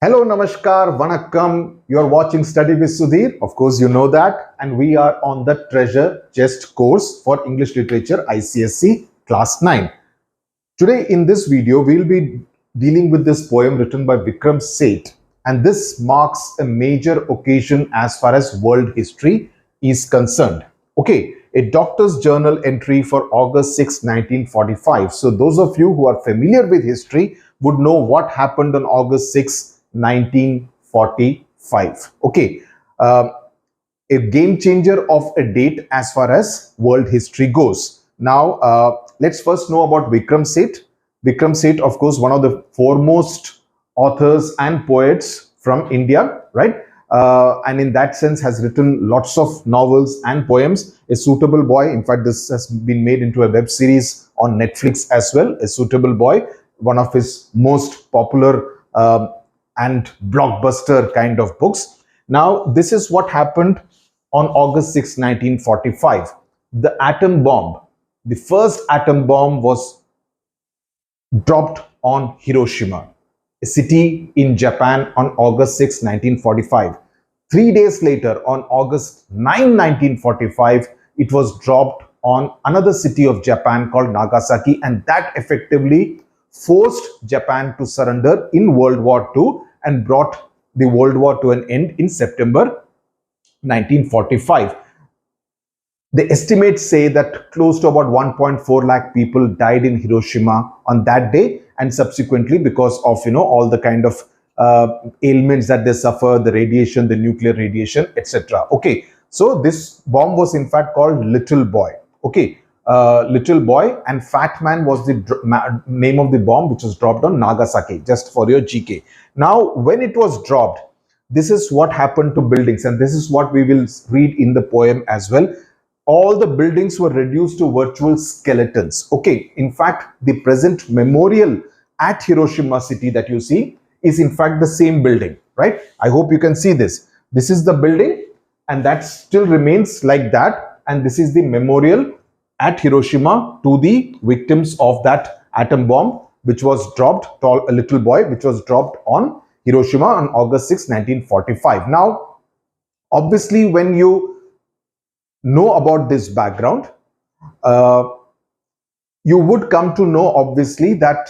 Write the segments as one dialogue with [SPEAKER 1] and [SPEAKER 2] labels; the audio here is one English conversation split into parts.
[SPEAKER 1] Hello, Namaskar, Vanakkam. You're watching Study with Sudhir. Of course, you know that. And we are on the Treasure Chest course for English Literature ICSE Class 9. Today, in this video, we'll be dealing with this poem written by Vikram Seth. And this marks a major occasion as far as world history is concerned. Okay, a doctor's journal entry for August 6, 1945. So, those of you who are familiar with history would know what happened on August 6, 1945. Okay, a game changer of a date as far as world history goes. Now, let's first know about Vikram Seth. Vikram Seth, of course, one of the foremost authors and poets from India, right? And in that sense has written lots of novels and poems. A Suitable Boy, in fact, this has been made into a web series on Netflix as well. A Suitable Boy, one of his most popular and blockbuster kind of books. Now, this is what happened on August 6, 1945. The atom bomb, the first atom bomb was dropped on Hiroshima, a city in Japan, on August 6, 1945. 3 days later, on August 9, 1945, it was dropped on another city of Japan called Nagasaki, and that effectively forced Japan to surrender in World War II and brought the World War to an end in September 1945. The estimates say that close to about 1.4 lakh people died in Hiroshima on that day, and subsequently because of all the kind of ailments that they suffer, the radiation, the nuclear radiation, etc. Okay, so this bomb was in fact called Little Boy. Okay, Little Boy, and Fat Man was the name of the bomb which was dropped on Nagasaki, just for your GK. Now, when it was dropped, this is what happened to buildings, and this is what we will read in the poem as well. All the buildings were reduced to virtual skeletons. Okay, in fact, the present memorial at Hiroshima city that you see is in fact the same building, right? I hope you can see this. This is the building, and that still remains like that, and this is the memorial at Hiroshima to the victims of that atom bomb which was dropped, a Little Boy, which was dropped on Hiroshima on August 6, 1945. Now, obviously, when you know about this background, you would come to know obviously that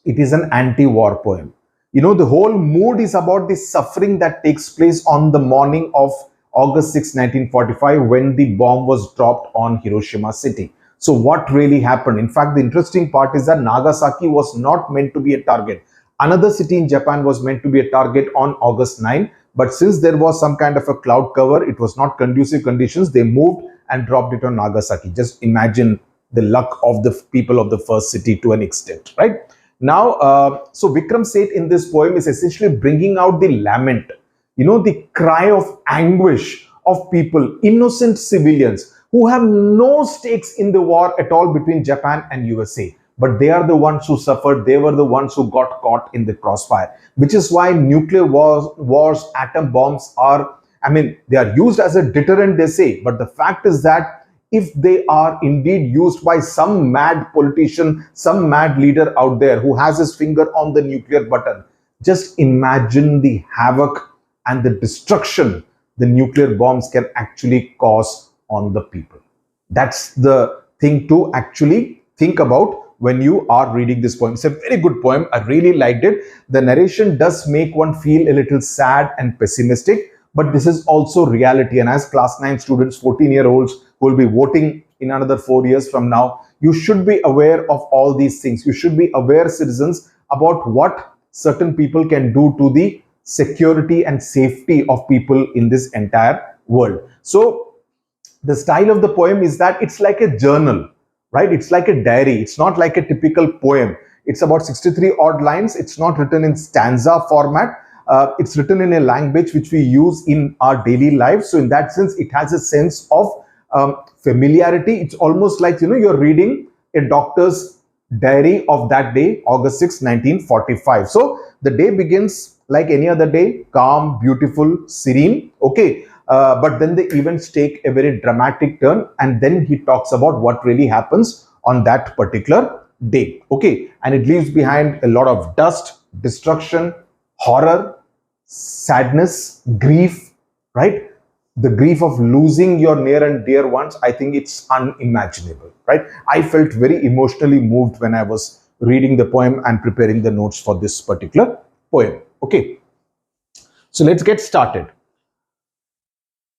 [SPEAKER 1] it is an anti-war poem. The whole mood is about the suffering that takes place on the morning of August 6, 1945, when the bomb was dropped on Hiroshima city. So what really happened? In fact, the interesting part is that Nagasaki was not meant to be a target. Another city in Japan was meant to be a target on August 9, but since there was some kind of a cloud cover, it was not conducive conditions, they moved and dropped it on Nagasaki. Just imagine the luck of the people of the first city to an extent, right? Now, so Vikram Seth in this poem is essentially bringing out the lament, the cry of anguish of people, innocent civilians who have no stakes in the war at all between Japan and USA. But they are the ones who suffered. They were the ones who got caught in the crossfire, which is why nuclear wars, atom bombs are, they are used as a deterrent, they say. But the fact is that if they are indeed used by some mad politician, some mad leader out there who has his finger on the nuclear button, just imagine the havoc and the destruction the nuclear bombs can actually cause on the people. That's the thing to actually think about when you are reading this poem. It's a very good poem. I really liked it. The narration does make one feel a little sad and pessimistic, but this is also reality. And as class 9 students, 14-year-olds who will be voting in another 4 years from now, you should be aware of all these things. You should be aware, citizens, about what certain people can do to the security and safety of people in this entire world. So the style of the poem is that it's like a journal, right? It's like a diary. It's not like a typical poem. It's about 63 odd lines. It's not written in stanza format. It's written in a language which we use in our daily life. So in that sense, it has a sense of familiarity. It's almost like, you're reading a doctor's diary of that day, August 6, 1945. So the day begins like any other day, calm, beautiful, serene. Okay. But then the events take a very dramatic turn, and then he talks about what really happens on that particular day. Okay. And it leaves behind a lot of dust, destruction, horror, sadness, grief, right? The grief of losing your near and dear ones, I think it's unimaginable, right? I felt very emotionally moved when I was reading the poem and preparing the notes for this particular poem. Okay, so let's get started.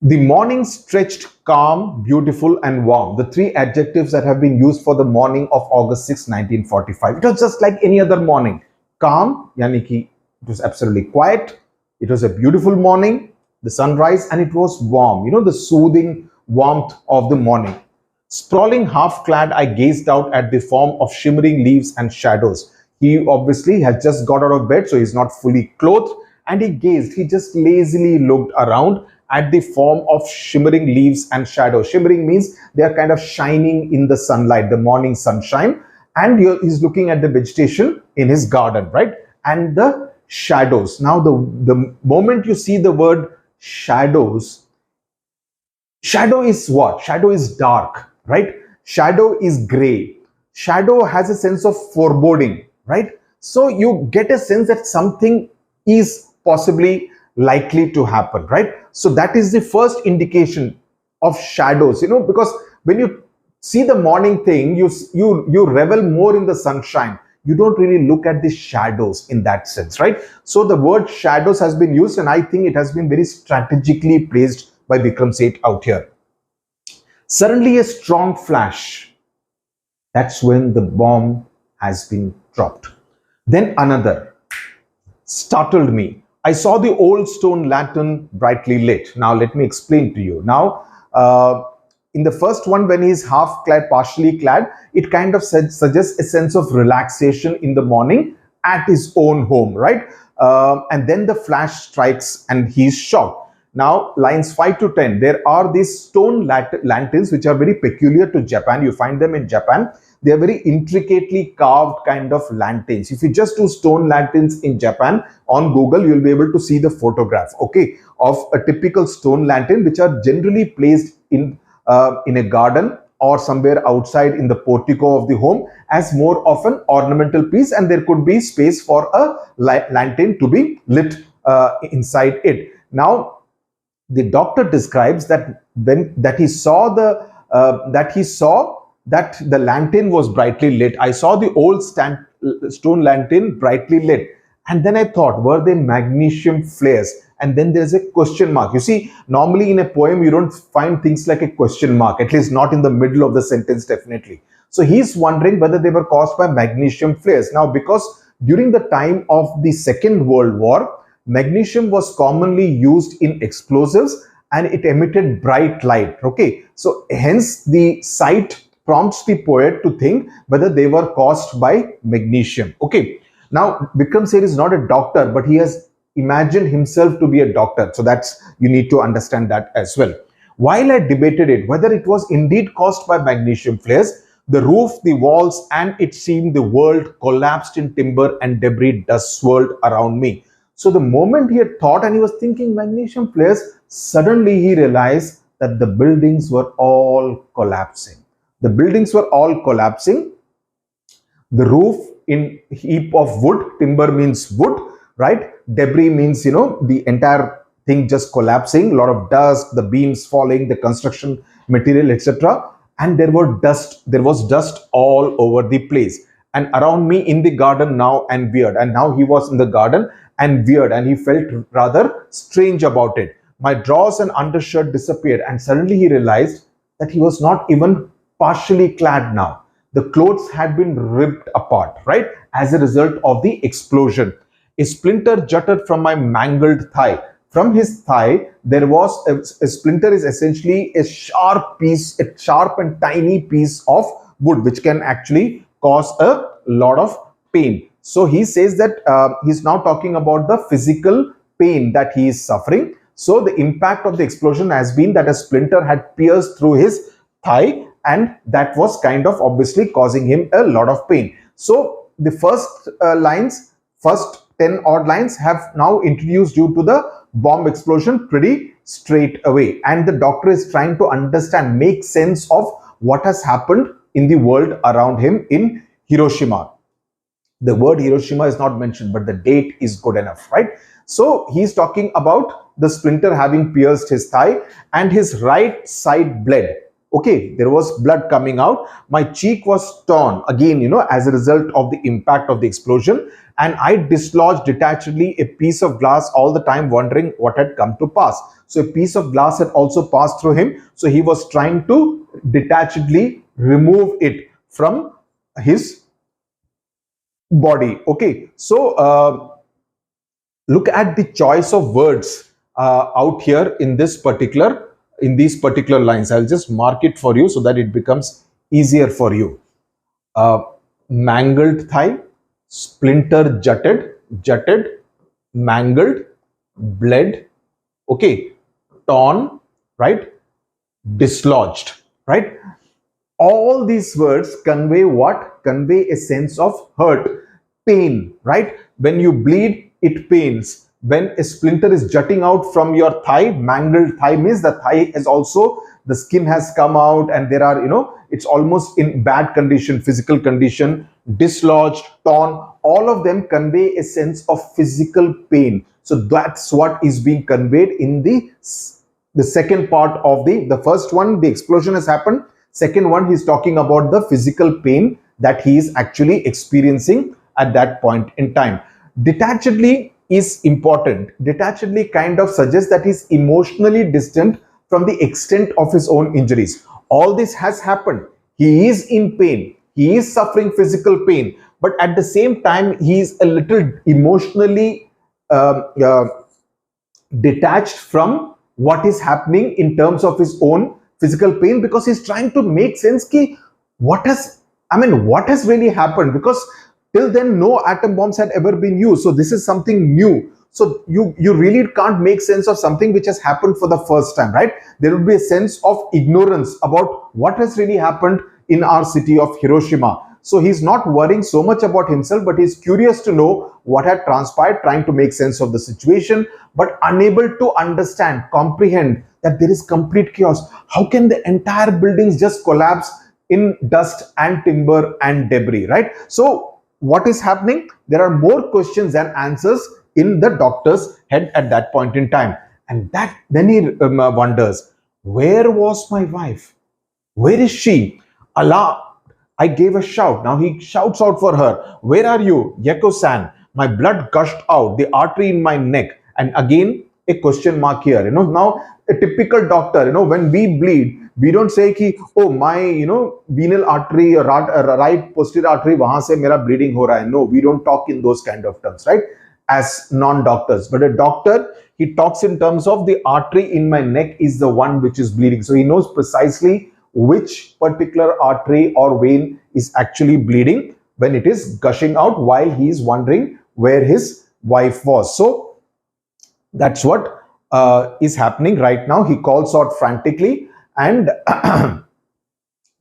[SPEAKER 1] The morning stretched calm, beautiful, and warm. The three adjectives that have been used for the morning of August 6, 1945. It was just like any other morning. Calm, yani ki it was absolutely quiet. It was a beautiful morning, the sunrise, and it was warm. You know, the soothing warmth of the morning. Sprawling half-clad, I gazed out at the form of shimmering leaves and shadows. He obviously has just got out of bed, so he's not fully clothed, and he gazed. He just lazily looked around at the form of shimmering leaves and shadows. Shimmering means they are kind of shining in the sunlight, the morning sunshine, and he's looking at the vegetation in his garden, right? And the shadows. Now, the moment you see the word shadows, shadow is what? Shadow is dark, right? Shadow is gray. Shadow has a sense of foreboding, right? So you get a sense that something is possibly likely to happen, right? So that is the first indication of shadows, you know, because when you see the morning thing, you revel more in the sunshine. You don't really look at the shadows in that sense, right? So the word shadows has been used, and I think it has been very strategically placed by Vikram Seth out here. Suddenly a strong flash. That's when the bomb has been dropped. Then another startled me. I saw the old stone lantern brightly lit. Now let me explain to you. Now, in the first one, when he's half clad, partially clad, it kind of suggests a sense of relaxation in the morning at his own home, right? And then the flash strikes and he's shocked. Now, lines 5 to 10, there are these stone lanterns which are very peculiar to Japan. You find them in Japan. They are very intricately carved kind of lanterns. If you just do stone lanterns in Japan on Google, you'll be able to see the photograph, okay, of a typical stone lantern, which are generally placed in a garden or somewhere outside in the portico of the home as more of an ornamental piece, and there could be space for a lantern to be lit inside it. Now, the doctor describes that he saw that the lantern was brightly lit. I saw the old stone lantern brightly lit, and then I thought, were they magnesium flares? And then there's a question mark. You see, normally in a poem you don't find things like a question mark, at least not in the middle of the sentence, definitely. So he's wondering whether they were caused by magnesium flares. Now, because during the time of the Second World War, magnesium was commonly used in explosives and it emitted bright light, okay? So hence the sight prompts the poet to think whether they were caused by magnesium, okay? Now, Vikram Seth is not a doctor, but he has imagined himself to be a doctor. So you need to understand that as well. While I debated it, whether it was indeed caused by magnesium flares, the roof, the walls, and it seemed the world collapsed in timber and debris dust swirled around me. So the moment he had thought and he was thinking magnesium flares, suddenly he realized that the buildings were all collapsing. The buildings were all collapsing. The roof in heap of wood, timber means wood, right? Debris means, you know, the entire thing just collapsing, a lot of dust, the beams falling, the construction material, etc. And there was dust all over the place. And around me in the garden now and weird. And now he was in the garden and weird, and he felt rather strange about it. My drawers and undershirt disappeared, and suddenly he realized that he was not even partially clad now. The clothes had been ripped apart, right, as a result of the explosion. A splinter jutted from my mangled thigh. From his thigh, there was a splinter is essentially a sharp and tiny piece of wood, which can actually cause a lot of pain. So he says that he's now talking about the physical pain that he is suffering. So the impact of the explosion has been that a splinter had pierced through his thigh, and that was kind of obviously causing him a lot of pain. So the first first 10 odd lines have now introduced you to the bomb explosion pretty straight away. And the doctor is trying to understand, make sense of what has happened in the world around him in Hiroshima. The word Hiroshima is not mentioned, but the date is good enough, right? So he's talking about the splinter having pierced his thigh and his right side bled. Okay, there was blood coming out. My cheek was torn again, as a result of the impact of the explosion. And I dislodged detachedly a piece of glass all the time, wondering what had come to pass. So a piece of glass had also passed through him. So he was trying to detachedly remove it from his body. Okay, so look at the choice of words out here in these particular lines. I'll just mark it for you so that it becomes easier for you. uh, Mangled thigh, splinter jutted, mangled, bled, okay, torn, right, dislodged, right? All these words convey what? Convey a sense of hurt, pain, right? When you bleed, it pains. When a splinter is jutting out from your thigh, mangled thigh means the thigh is also, the skin has come out and there are, it's almost in bad condition, physical condition, dislodged, torn, all of them convey a sense of physical pain. So that's what is being conveyed in the second part of the first one. The explosion has happened. Second one, he's talking about the physical pain that he is actually experiencing at that point in time. Detachedly is important. Detachedly kind of suggests that he's emotionally distant from the extent of his own injuries. All this has happened. He is in pain. He is suffering physical pain. But at the same time, he is a little emotionally detached from what is happening in terms of his own physical pain, because he's trying to make sense ki what has really happened, because till then no atom bombs had ever been used. So this is something new. So you really can't make sense of something which has happened for the first time, right? There would be a sense of ignorance about what has really happened in our city of Hiroshima. So he's not worrying so much about himself, but he's curious to know what had transpired, trying to make sense of the situation, but unable to understand, comprehend that there is complete chaos. How can the entire buildings just collapse in dust and timber and debris, right? So what is happening? There are more questions than answers in the doctor's head at that point in time. And that then he wonders, where was my wife? Where is she? Allah, I gave a shout. Now he shouts out for her. Where are you? Yecko-san. My blood gushed out, the artery in my neck. And again, a question mark here. Now a typical doctor, when we bleed, we don't say ki, oh, my, venal artery, right posterior artery, wahan se mera bleeding ho raha hai. No, we don't talk in those kind of terms, right? As non-doctors. But a doctor, he talks in terms of the artery in my neck is the one which is bleeding. So he knows precisely which particular artery or vein is actually bleeding when it is gushing out, while he is wondering where his wife was. So that's what is happening right now. He calls out frantically, and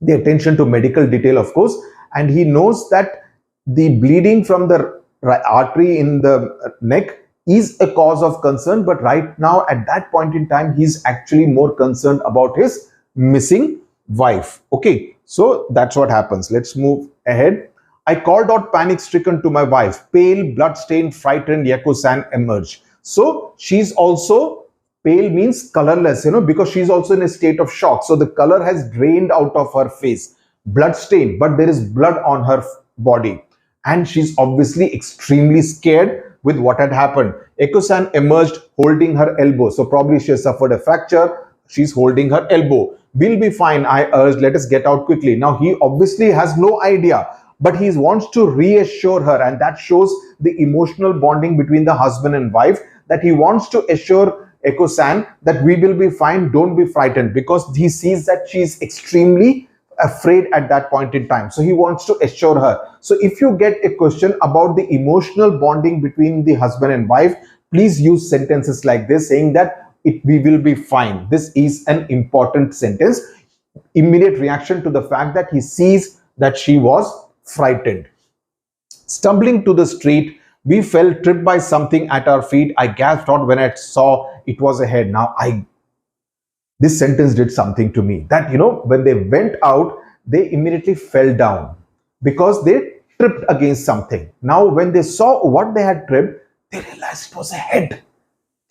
[SPEAKER 1] the attention to medical detail, of course, and he knows that the bleeding from the artery in the neck is a cause of concern, but right now at that point in time he's actually more concerned about his missing wife. Okay, so that's what happens. Let's move ahead. I called out panic stricken to my wife. Pale, blood-stained, frightened Yecko-san emerged. So she's also pale, means colorless, because she's also in a state of shock. So the color has drained out of her face. Blood-stained, but there is blood on her body. And she's obviously extremely scared with what had happened. Yecko-san emerged holding her elbow. So probably she has suffered a fracture. She's holding her elbow. We'll be fine, I urged. Let us get out quickly. Now he obviously has no idea, but he wants to reassure her, and that shows the emotional bonding between the husband and wife, that he wants to assure Yecko-san that we will be fine, don't be frightened, because he sees that she is extremely afraid at that point in time. So he wants to assure her. So if you get a question about the emotional bonding between the husband and wife, please use sentences like this, saying that we will be fine. This is an important sentence. Immediate reaction to the fact that he sees that she was frightened. Stumbling to the street, we fell, tripped by something at our feet. I gasped out when I saw it was a head. Now this sentence did something to me, that when they went out, they immediately fell down because they tripped against something. Now, when they saw what they had tripped, they realized it was a head.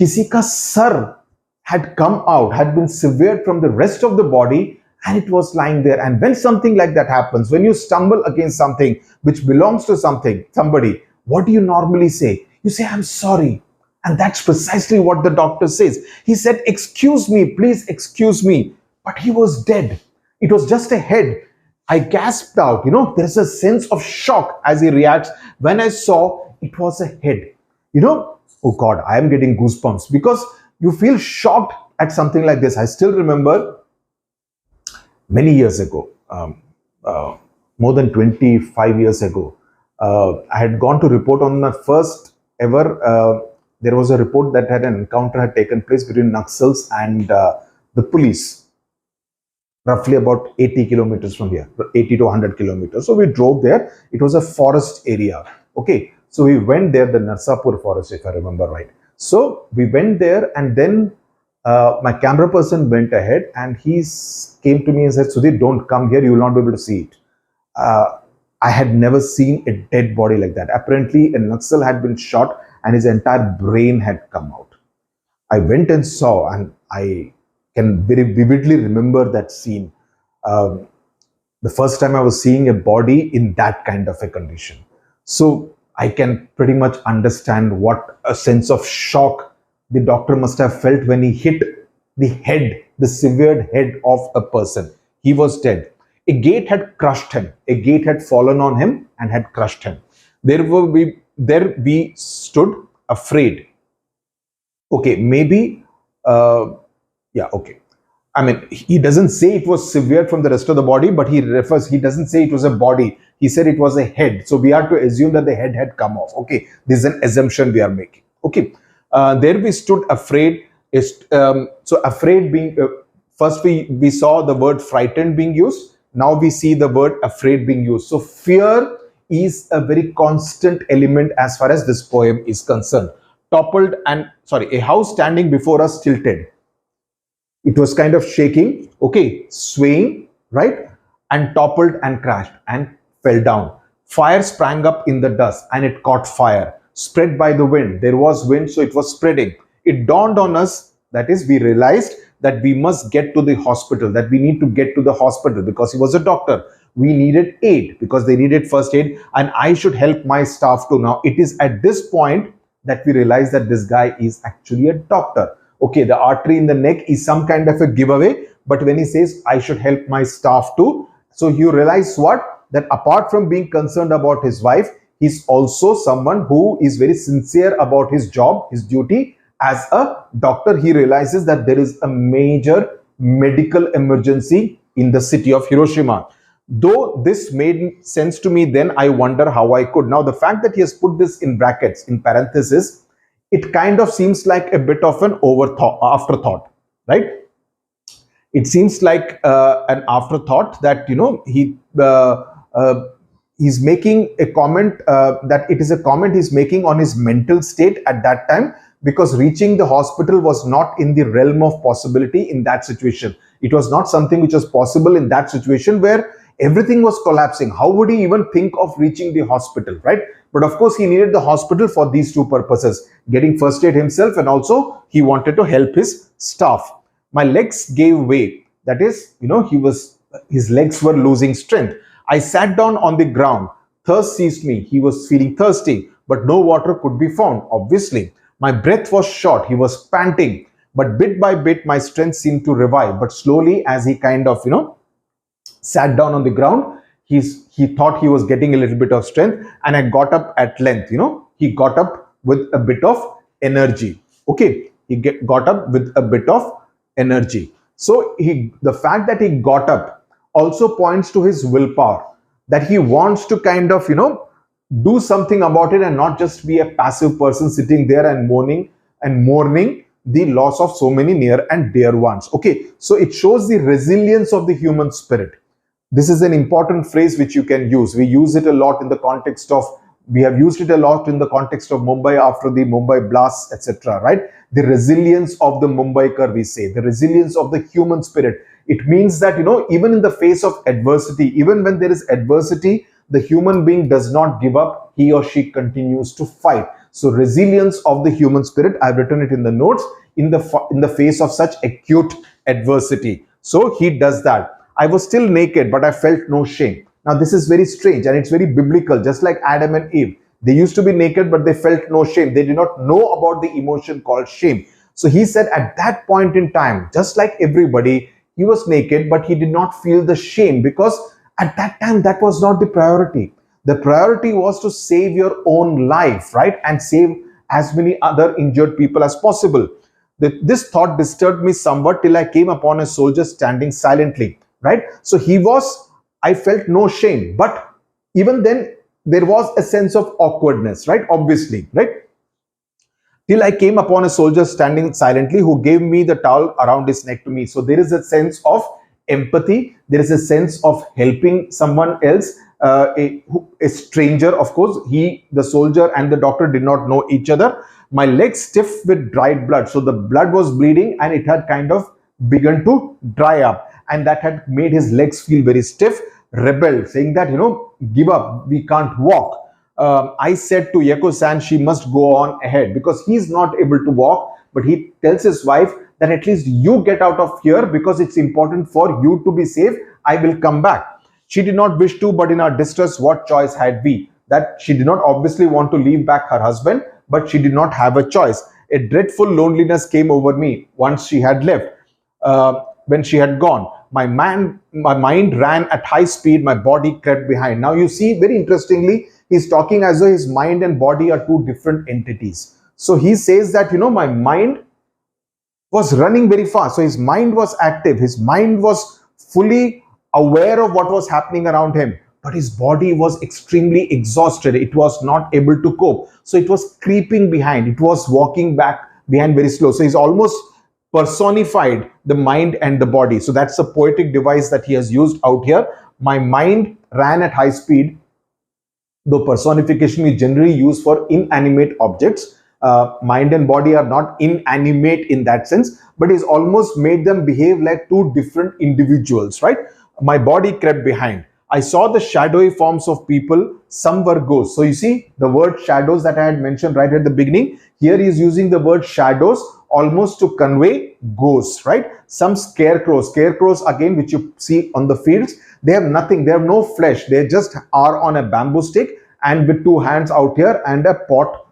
[SPEAKER 1] किसी का sir had come out, had been severed from the rest of the body, and it was lying there. And when something like that happens, when you stumble against something which belongs to somebody, what do you normally say? You say, I'm sorry. And that's precisely what the doctor says. He said, excuse me, please excuse me. But he was dead. It was just a head. I gasped out, there's a sense of shock as he reacts when I saw it was a head. Oh God, I am getting goosebumps because you feel shocked at something like this. I still remember many years ago, more than 25 years ago, I had gone to report on my first ever, there was a report that an encounter had taken place between Naxals and the police, roughly about 80 kilometers from here, 80 to 100 kilometers. So we drove there. It was a forest area. Okay. So we went there, the Narsapur forest, if I remember right. So we went there, and then my camera person went ahead and he came to me and said, Sudhir, don't come here. You will not be able to see it. I had never seen a dead body like that. Apparently, a Naxal had been shot and his entire brain had come out. I went and saw, and I can very vividly remember that scene. The first time I was seeing a body in that kind of a condition. So I can pretty much understand what a sense of shock the doctor must have felt when he hit the head, the severed head of a person. He was dead. A gate had crushed him. A gate had fallen on him and had crushed him. There we stood afraid. Okay, maybe, yeah, okay. I mean, he doesn't say it was severed from the rest of the body, but he doesn't say it was a body. He said it was a head. So we are to assume that the head had come off. Okay, this is an assumption we are making. Okay, there we stood afraid. So afraid being, first we saw the word frightened being used. Now we see the word afraid being used. So fear is a very constant element as far as this poem is concerned. Toppled and, a house standing before us tilted. It was kind of shaking, okay, swaying, right? And toppled and crashed and fell down. Fire sprang up in the dust and it caught fire. Spread by the wind. There was wind, so it was spreading. It dawned on us, that is, we realized that we must get to the hospital, that we need to get to the hospital because he was a doctor. We needed aid because they needed first aid, and I should help my staff too. Now, it is at this point that we realize that this guy is actually a doctor. Okay, the artery in the neck is some kind of a giveaway, but when he says, I should help my staff too, so you realize what? That apart from being concerned about his wife, he's also someone who is very sincere about his job, his duty. As a doctor, he realizes that there is a major medical emergency in the city of Hiroshima. Though this made sense to me then, I wonder how I could. Now, the fact that he has put this in brackets, in parenthesis, it kind of seems like a bit of an afterthought, right? It seems like an afterthought that, he's making a comment, that it is a comment he's making on his mental state at that time, because reaching the hospital was not in the realm of possibility in that situation. It was not something which was possible in that situation where everything was collapsing. How would he even think of reaching the hospital, right? But of course, he needed the hospital for these two purposes, getting first aid himself, and also he wanted to help his staff. My legs gave way. That is, his legs were losing strength. I sat down on the ground. Thirst seized me. He was feeling thirsty, but no water could be found, obviously. My breath was short. He was panting, but bit by bit, my strength seemed to revive. But slowly, as he kind of, sat down on the ground, he thought he was getting a little bit of strength, and I got up at length. He got up with a bit of energy. Okay, he got up with a bit of energy. So the fact that he got up also points to his willpower, that he wants to kind of, do something about it and not just be a passive person sitting there and mourning the loss of so many near and dear ones. Okay, so it shows the resilience of the human spirit. This is an important phrase which you can use. We use it a lot in the context of, we have used it a lot in the context of Mumbai after the Mumbai blasts, etc. Right? The resilience of the Mumbaikar, we say, the resilience of the human spirit. It means that, even in the face of adversity, even when there is adversity, the human being does not give up, he or she continues to fight. So resilience of the human spirit, I've written it in the notes, in the face of such acute adversity. So he does that. I was still naked, but I felt no shame. Now this is very strange and it's very biblical, just like Adam and Eve. They used to be naked, but they felt no shame. They did not know about the emotion called shame. So he said at that point in time, just like everybody, he was naked, but he did not feel the shame, because at that time, that was not the priority. The priority was to save your own life, right? And save as many other injured people as possible. This thought disturbed me somewhat till I came upon a soldier standing silently, right? So I felt no shame, but even then, there was a sense of awkwardness, right? Obviously, right? Till I came upon a soldier standing silently who gave me the towel around his neck to me. So there is a sense of empathy. There is a sense of helping someone else, a stranger, of course. The soldier and the doctor did not know each other. My legs stiff with dried blood. So the blood was bleeding and it had kind of begun to dry up. And that had made his legs feel very stiff, rebelled, saying that, give up, we can't walk. I said to Yecko-san, she must go on ahead because he's not able to walk. But he tells his wife that at least you get out of here because it's important for you to be safe. I will come back. She did not wish to, but in our distress, what choice had we? That she did not obviously want to leave back her husband, but she did not have a choice. A dreadful loneliness came over me once she had left. When she had gone, my mind ran at high speed, my body crept behind. Now you see, very interestingly, he's talking as though his mind and body are two different entities. So he says that, my mind was running very fast. So his mind was active. His mind was fully aware of what was happening around him. But his body was extremely exhausted. It was not able to cope. So it was creeping behind. It was walking back behind very slow. So he's almost personified the mind and the body. So that's a poetic device that he has used out here. My mind ran at high speed. Though personification we generally use for inanimate objects, mind and body are not inanimate in that sense, but he's almost made them behave like two different individuals, right? My body crept behind. I saw the shadowy forms of people. Some were ghosts. So you see the word shadows that I had mentioned right at the beginning. Here he is using the word shadows almost to convey ghosts, right? Some scarecrows. Scarecrows, again, which you see on the fields, they have nothing. They have no flesh. They just are on a bamboo stick and with two hands out here and a pot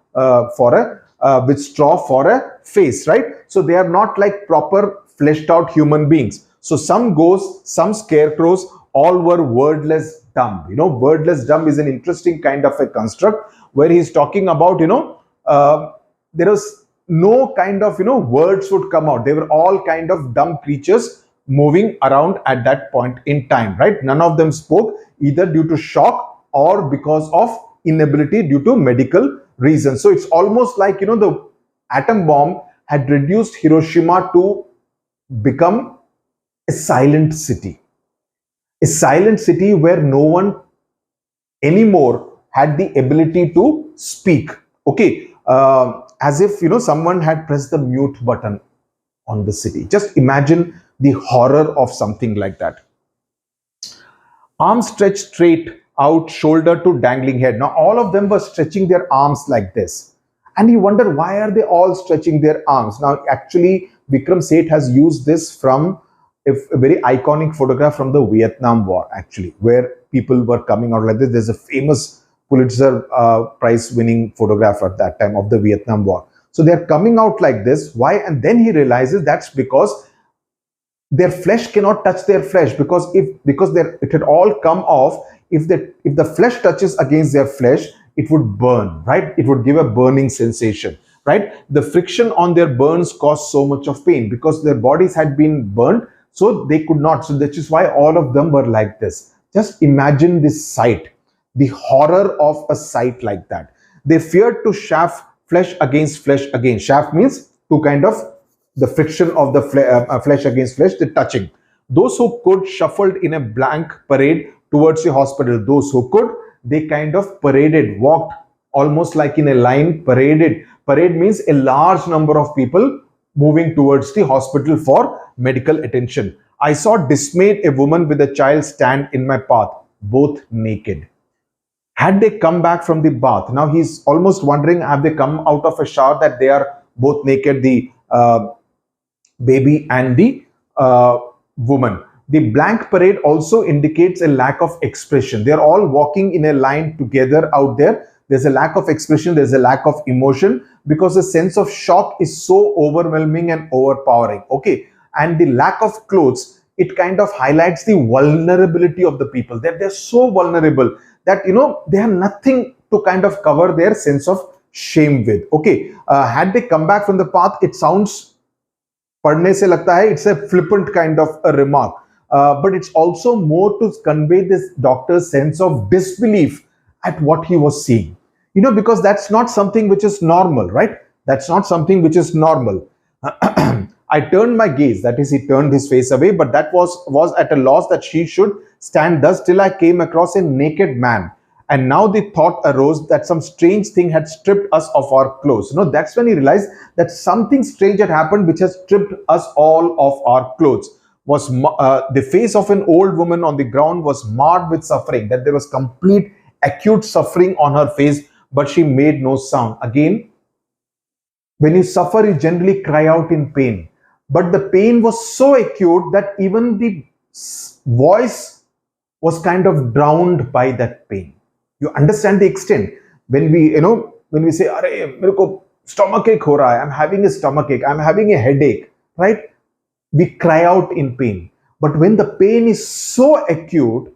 [SPEAKER 1] with straw for a face, right? So they are not like proper fleshed out human beings. So some ghosts, some scarecrows, all were wordless dumb. Wordless dumb is an interesting kind of a construct where he's talking about, there was no kind of, words would come out. They were all kind of dumb creatures moving around at that point in time, right? None of them spoke either due to shock or because of inability due to medical reasons. So it's almost like, the atom bomb had reduced Hiroshima to become a silent city. A silent city where no one anymore had the ability to speak. Okay, as if, someone had pressed the mute button on the city. Just imagine the horror of something like that. Arms stretched straight out, shoulder to dangling head. Now, all of them were stretching their arms like this. And you wonder, why are they all stretching their arms? Now, actually, Vikram Seth has used this from a very iconic photograph from the Vietnam War, actually, where people were coming out like this. There's a famous Pulitzer Prize winning photograph at that time of the Vietnam War. So they're coming out like this. Why? And then he realizes that's because their flesh cannot touch their flesh, because it had all come off. If the flesh touches against their flesh, it would burn, right? It would give a burning sensation, right? The friction on their burns caused so much of pain because their bodies had been burned, so they could not. So that is why all of them were like this. Just imagine this sight, the horror of a sight like that. They feared to shaft flesh against flesh again. Shaft means to kind of the friction of the flesh against flesh, the touching. Those who could shuffled in a blank parade towards the hospital. Those who could, they kind of paraded, walked almost like in a line, paraded. Parade means a large number of people moving towards the hospital for medical attention. I saw dismayed a woman with a child stand in my path, both naked. Had they come back from the bath, now he's almost wondering, have they come out of a shower that they are both naked, the baby and the woman. The blank parade also indicates a lack of expression. They're all walking in a line together out there. There's a lack of expression, there's a lack of emotion, because the sense of shock is so overwhelming and overpowering. Okay. And the lack of clothes, it kind of highlights the vulnerability of the people. That they're so vulnerable that, they have nothing to kind of cover their sense of shame with. Okay. Had they come back from the path, it sounds, पढ़ने से लगता है it's a flippant kind of a remark, but it's also more to convey this doctor's sense of disbelief at what he was seeing, because that's not something which is normal, right? That's not something which is normal. I turned my gaze, that is, he turned his face away, but that was at a loss that she should stand thus till I came across a naked man. And now the thought arose that some strange thing had stripped us of our clothes. That's when he realized that something strange had happened which has stripped us all of our clothes. The face of an old woman on the ground was marred with suffering, that there was complete acute suffering on her face, but she made no sound. Again, when you suffer, you generally cry out in pain. But the pain was so acute that even the voice was kind of drowned by that pain. You understand the extent when we say, "Arey, mere ko stomach ache ho raha hai, I'm having a stomach ache, I'm having a headache," right? We cry out in pain. But when the pain is so acute,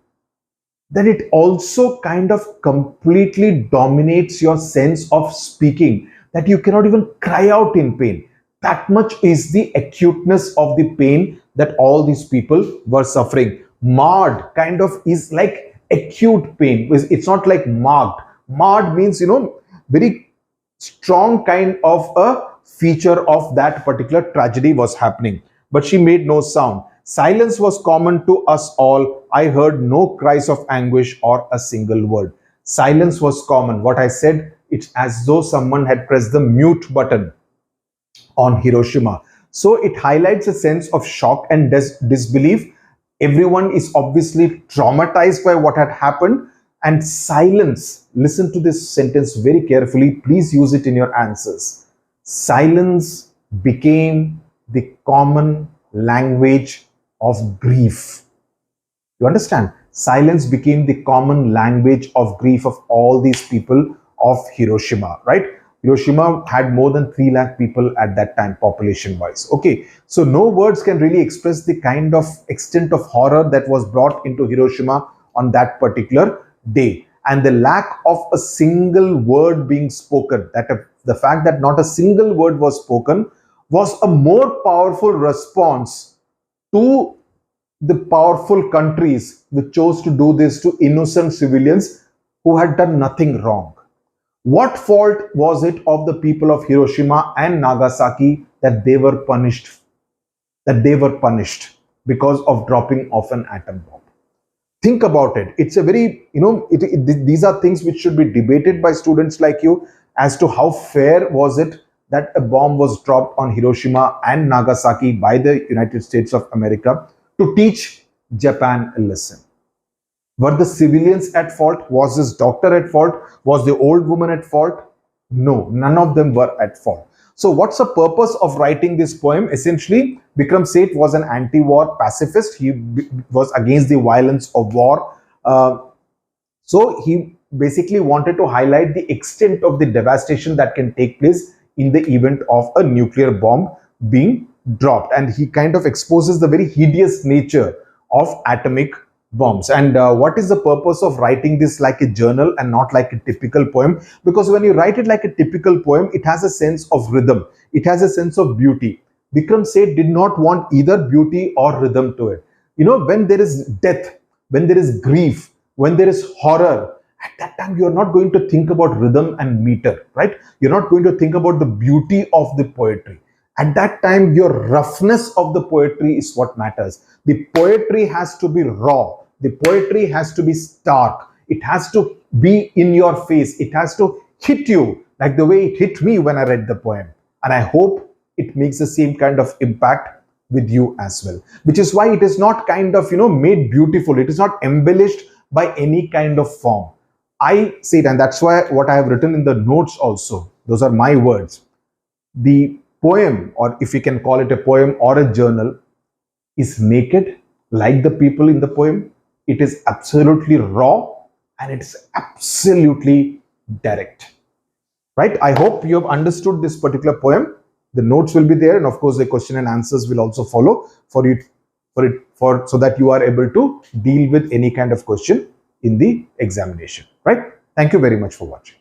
[SPEAKER 1] then it also kind of completely dominates your sense of speaking, that you cannot even cry out in pain. That much is the acuteness of the pain that all these people were suffering. Marred kind of is like acute pain. It's not like marked. Marred means, very strong kind of a feature of that particular tragedy was happening. But she made no sound. Silence was common to us all. I heard no cries of anguish or a single word. Silence was common. What I said, it's as though someone had pressed the mute button on Hiroshima. So it highlights a sense of shock and disbelief. Everyone is obviously traumatized by what had happened, and silence. Listen to this sentence very carefully. Please use it in your answers. Silence became the common language of grief. You understand? Silence became the common language of grief of all these people of Hiroshima, right? Hiroshima had more than 3 lakh people at that time, population wise. Okay, so no words can really express the kind of extent of horror that was brought into Hiroshima on that particular day. And the lack of a single word being spoken, the fact that not a single word was spoken, was a more powerful response to the powerful countries which chose to do this to innocent civilians who had done nothing wrong. What fault was it of the people of Hiroshima and Nagasaki that they were punished? Because of dropping of an atom bomb. Think about it. It's a very, these are things which should be debated by students like you as to how fair was it that a bomb was dropped on Hiroshima and Nagasaki by the United States of America to teach Japan a lesson. Were the civilians at fault? Was this doctor at fault? Was the old woman at fault? No, none of them were at fault. So what's the purpose of writing this poem? Essentially, Vikram Seth was an anti-war pacifist. He was against the violence of war. So he basically wanted to highlight the extent of the devastation that can take place in the event of a nuclear bomb being dropped. And he kind of exposes the very hideous nature of atomic bombs. And what is the purpose of writing this like a journal and not like a typical poem? Because when you write it like a typical poem, it has a sense of rhythm. It has a sense of beauty. Vikram Seth did not want either beauty or rhythm to it. When there is death, when there is grief, when there is horror, at that time you are not going to think about rhythm and meter, right? You're not going to think about the beauty of the poetry. At that time, your roughness of the poetry is what matters. The poetry has to be raw. The poetry has to be stark. It has to be in your face. It has to hit you like the way it hit me when I read the poem. And I hope it makes the same kind of impact with you as well. Which is why it is not kind of, made beautiful. It is not embellished by any kind of form. I see it, and that's why what I have written in the notes also, those are my words. The poem, or if you can call it a poem or a journal, is naked like the people in the poem. It is absolutely raw and it's absolutely direct. Right? I hope you have understood this particular poem. The notes will be there, and of course the question and answers will also follow so that you are able to deal with any kind of question in the examination. Right? Thank you very much for watching.